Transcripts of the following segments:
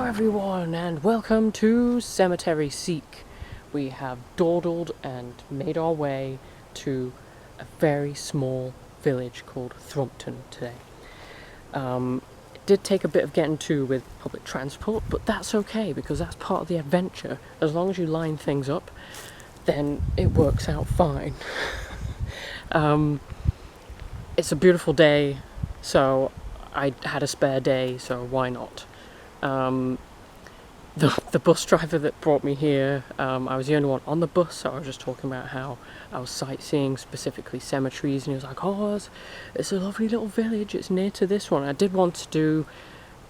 everyone, and welcome to Cemetery Seek. We have dawdled and made our way to a very small village called Thrumpton today. It did take a bit of getting to with public transport, but that's okay because that's part of the adventure. As long as you line things up, then it works out fine. It's a beautiful day, so I had a spare day, so why not? The bus driver that brought me here, I was the only one on the bus, so I was just talking about how I was sightseeing, specifically cemeteries, and he was like, oh, it's a lovely little village, it's near to this one. I did want to do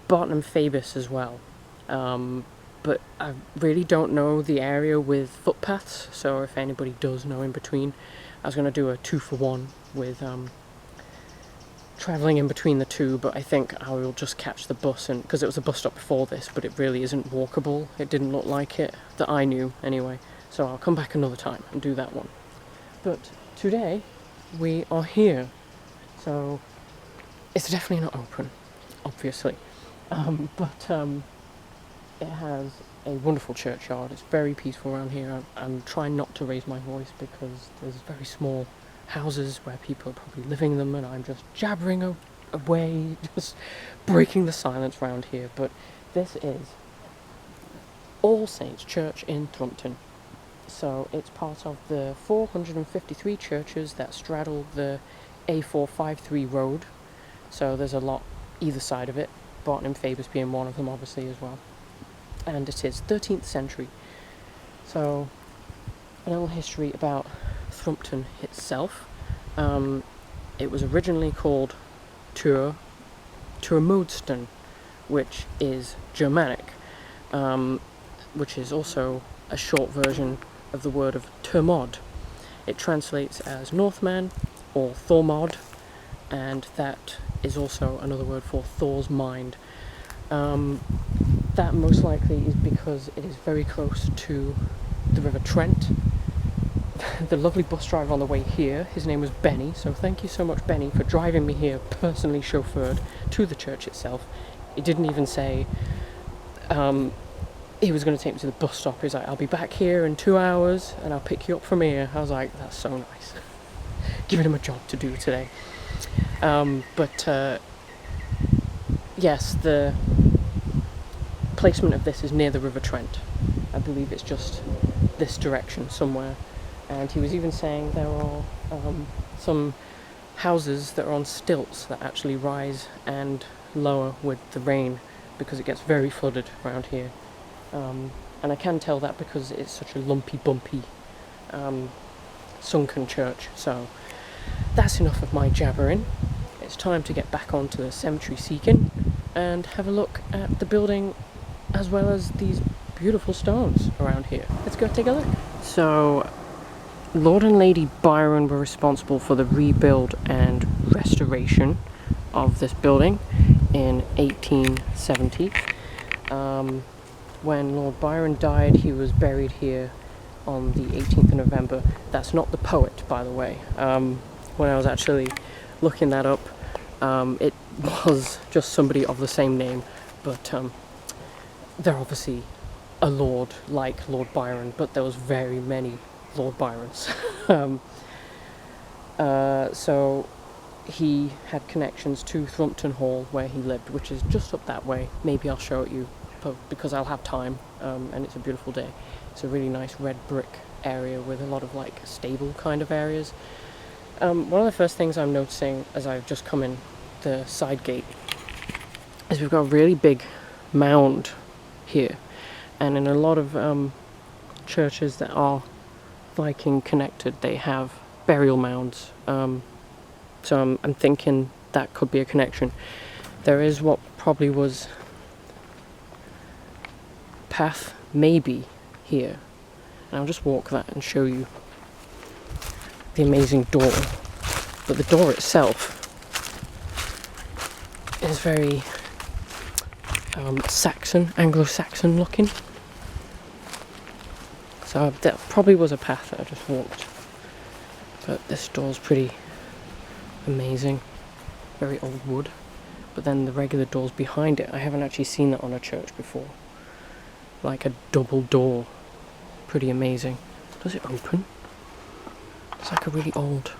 Barton Fabus as well, but I really don't know the area with footpaths, so if anybody does know in between, I was going to do a 2-for-1 with travelling in between the two, but I think I will just catch the bus, and because it was a bus stop before this, but it really isn't walkable. It didn't look like it, that I knew anyway, so I'll come back another time and do that one. But today we are here, so it's definitely not open, obviously, but it has a wonderful churchyard. It's very peaceful around here. I'm trying not to raise my voice because there's very small houses where people are probably living in them, and I'm just jabbering away, just breaking the silence around here. But this is All Saints Church in Thrumpton. So it's part of the 453 churches that straddle the A453 road. So there's a lot either side of it, Barton and Fabus being one of them obviously as well. And it is 13th century. So a little history about Thrumpton itself. It was originally called Thrumpton, which is Germanic, which is also a short version of the word of Termod. It translates as Northman or Thormod, and that is also another word for Thor's mind. That most likely is because it is very close to the River Trent. The lovely bus driver on the way here, his name was Benny, so thank you so much, Benny, for driving me here, personally chauffeured, to the church itself. He didn't even say he was going to take me to the bus stop. He was like, I'll be back here in 2 hours and I'll pick you up from here. I was like, that's so nice. Giving him a job to do today. Yes, the placement of this is near the River Trent. I believe it's just this direction somewhere. And he was even saying there are some houses that are on stilts that actually rise and lower with the rain because it gets very flooded around here. And I can tell that because it's such a lumpy, bumpy, sunken church. So that's enough of my jabbering. It's time to get back onto the cemetery seeking and have a look at the building as well as these beautiful stones around here. Let's go take a look. So Lord and Lady Byron were responsible for the rebuild and restoration of this building in 1870. When Lord Byron died, he was buried here on the 18th of November. That's not the poet, by the way. When I was actually looking that up, it was just somebody of the same name, but they're obviously a lord like Lord Byron, but there was very many Lord Byrons. So he had connections to Thrumpton Hall where he lived, which is just up that way. Maybe I'll show it you because I'll have time, and it's a beautiful day. It's a really nice red brick area with a lot of like stable kind of areas. One of the first things I'm noticing as I've just come in the side gate is we've got a really big mound here, and in a lot of churches that are Viking connected, they have burial mounds, so I'm thinking that could be a connection. There is what probably was path maybe here, and I'll just walk that and show you the amazing door. But the door itself is very Anglo-Saxon looking. So that probably was a path that I just walked. But this door's pretty amazing. Very old wood. But then the regular doors behind it, I haven't actually seen that on a church before. like a double door. Pretty amazing. Does it open? It's like a really old...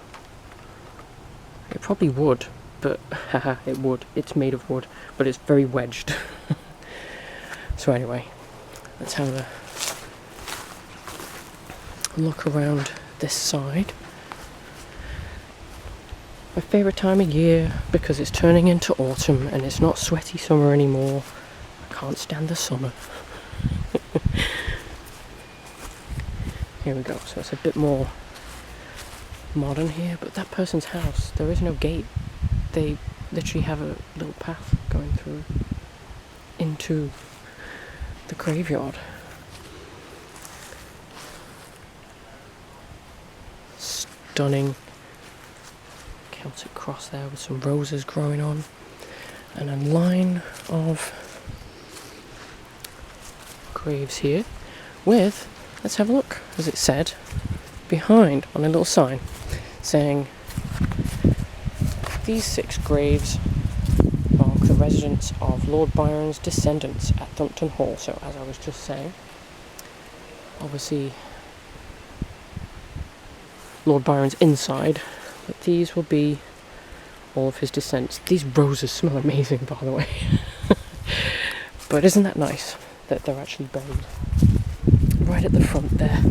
It probably would, but haha, it would. It's made of wood, but it's very wedged. So anyway, let's have a look around this side. My favourite time of year, because it's turning into autumn and it's not sweaty summer anymore. I can't stand the summer. Here we go, so it's a bit more modern here, but that person's house, there is no gate. They literally have a little path going through into the graveyard. Stunning Celtic cross there with some roses growing on, and a line of graves here with, let's have a look, as it said behind on a little sign saying, these 6 graves mark the residence of Lord Byron's descendants at Thrumpton Hall. So as I was just saying, obviously Lord Byron's inside, but these will be all of his descendants. These roses smell amazing, by the way. But isn't that nice that they're actually buried right at the front there?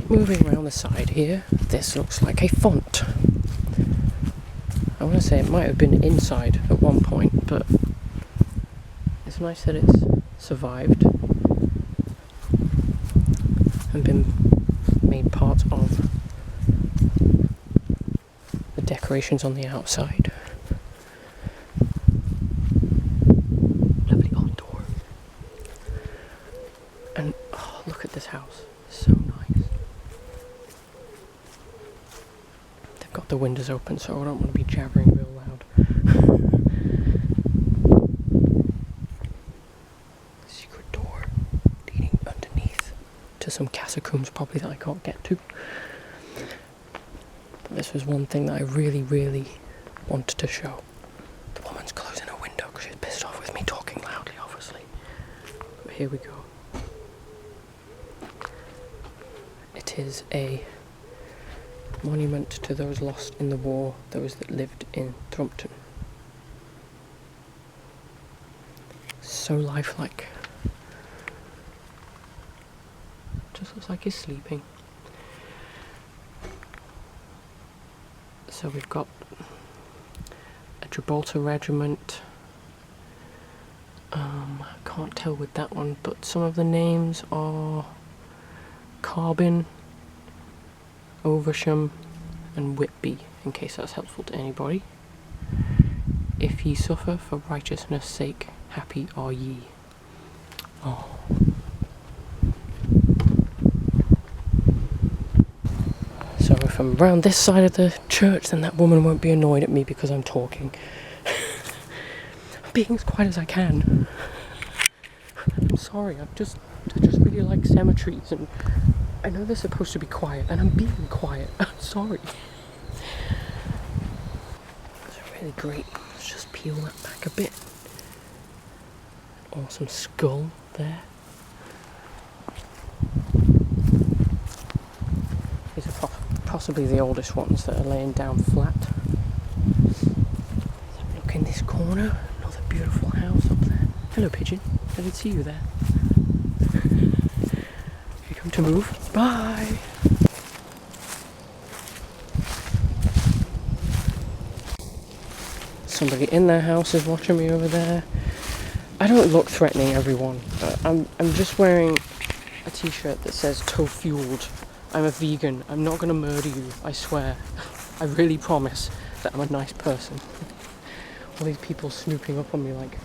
Moving around the side here, this looks like a font. I want to say it might have been inside at one point, but it's nice that it's survived and been made part of the decorations on the outside. Lovely old door. And oh, look at this house. So nice. They've got the windows open, so I don't want to be jabbering real loud. Secret door leading underneath to some catacombs, probably, that I can't get to. But this was one thing that I really, really wanted to show. The woman's closing her window because she's pissed off with me talking loudly, obviously. But here we go. It is a monument to those lost in the war, those that lived in Thrumpton. So lifelike. Just looks like he's sleeping. So we've got a Gibraltar regiment. I can't tell with that one, but some of the names are Carbin, Oversham and Whitby, in case that's helpful to anybody. If ye suffer for righteousness' sake, happy are ye. Oh. So if I'm round this side of the church, then that woman won't be annoyed at me because I'm talking. I'm being as quiet as I can. I'm sorry, I just really like cemeteries, and I know they're supposed to be quiet, and I'm being quiet. I'm sorry. It's really great. Let's just peel that back a bit. Awesome skull there. These are possibly the oldest ones that are laying down flat. Look in this corner. Another beautiful house up there. Hello, pigeon. I didn't see you there. You come to move. Bye. Somebody in their house is watching me over there. I don't look threatening, everyone. I'm just wearing a t-shirt that says "toe fueled." I'm a vegan. I'm not gonna murder you, I swear. I really promise that I'm a nice person. All these people snooping up on me like,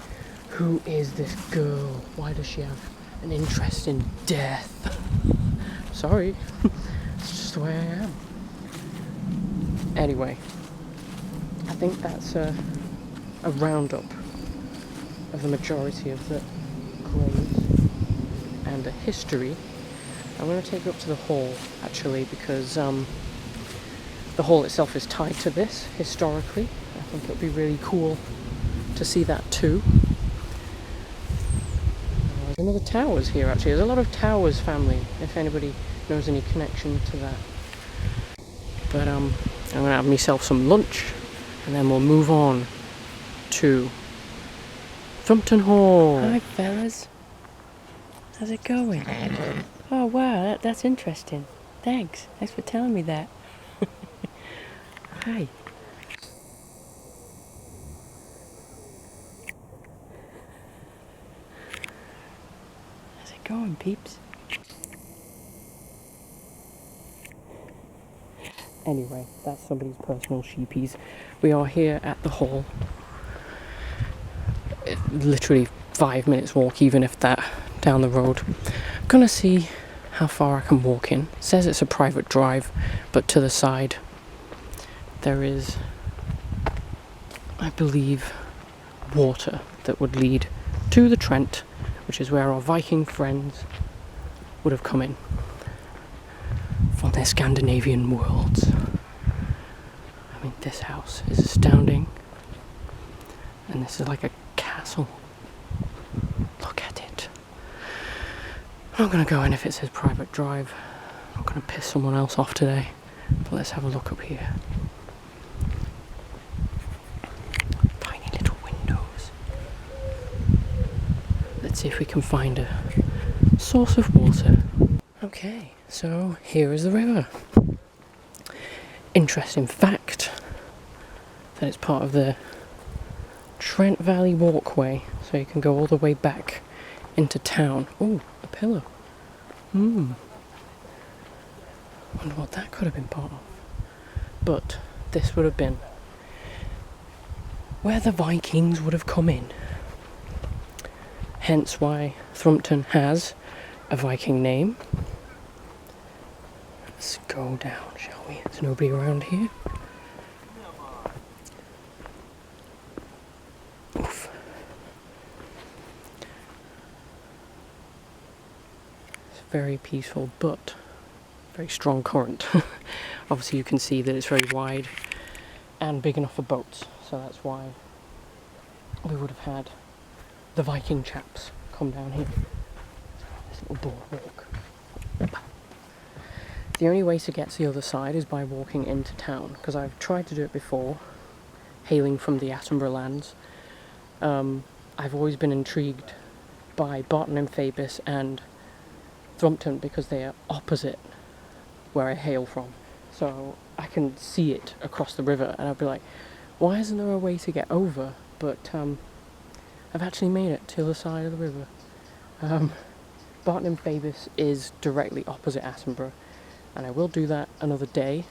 who is this girl? Why does she have an interest in death? Sorry. It's just the way I am. Anyway, I think that's a roundup of the majority of the graves and the history. I'm going to take you up to the hall, actually, because the hall itself is tied to this historically. I think it would be really cool to see that too. There's another towers here actually. There's a lot of towers family, if anybody knows any connection to that. But I'm gonna have myself some lunch and then we'll move on to Thrumpton Hall. Hi fellas. How's it going? Oh wow, that's interesting. Thanks for telling me that. Hi. How's it going, peeps? Anyway, that's somebody's personal sheepies. We are here at the hall. Literally 5 minutes walk, even if that, down the road. I'm gonna see how far I can walk in. It says it's a private drive, but to the side there is, I believe, water that would lead to the Trent, which is where our Viking friends would have come in from their Scandinavian worlds. I mean, this house is astounding, and this is like a castle. Look at it. I'm not gonna go in if it says private drive. I'm not gonna piss someone else off today, but let's have a look up here. Tiny little windows. Let's see if we can find a source of water. Okay, so here is the river. Interesting fact that it's part of the Trent Valley Walkway, so you can go all the way back into town. Oh, a pillar. Wonder what that could have been part of. But this would have been where the Vikings would have come in. Hence why Thrumpton has a Viking name. Let's go down, shall we? There's nobody around here. Oof. It's very peaceful, but very strong current. Obviously you can see that it's very wide and big enough for boats, so that's why we would have had the Viking chaps come down here. This little boardwalk. The only way to get to the other side is by walking into town, because I've tried to do it before, hailing from the Attenborough lands. I've always been intrigued by Barton and Fabus and Thrumpton because they are opposite where I hail from. So I can see it across the river and I'll be like, why isn't there a way to get over? But I've actually made it to the other side of the river. Barton and Fabus is directly opposite Attenborough, and I will do that another day.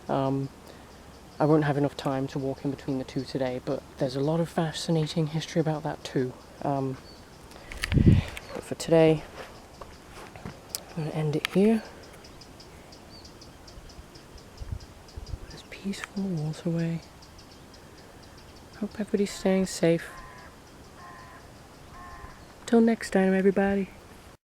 I won't have enough time to walk in between the two today, but there's a lot of fascinating history about that too. But for today, I'm going to end it here. This peaceful waterway. Hope everybody's staying safe. Till next time, everybody.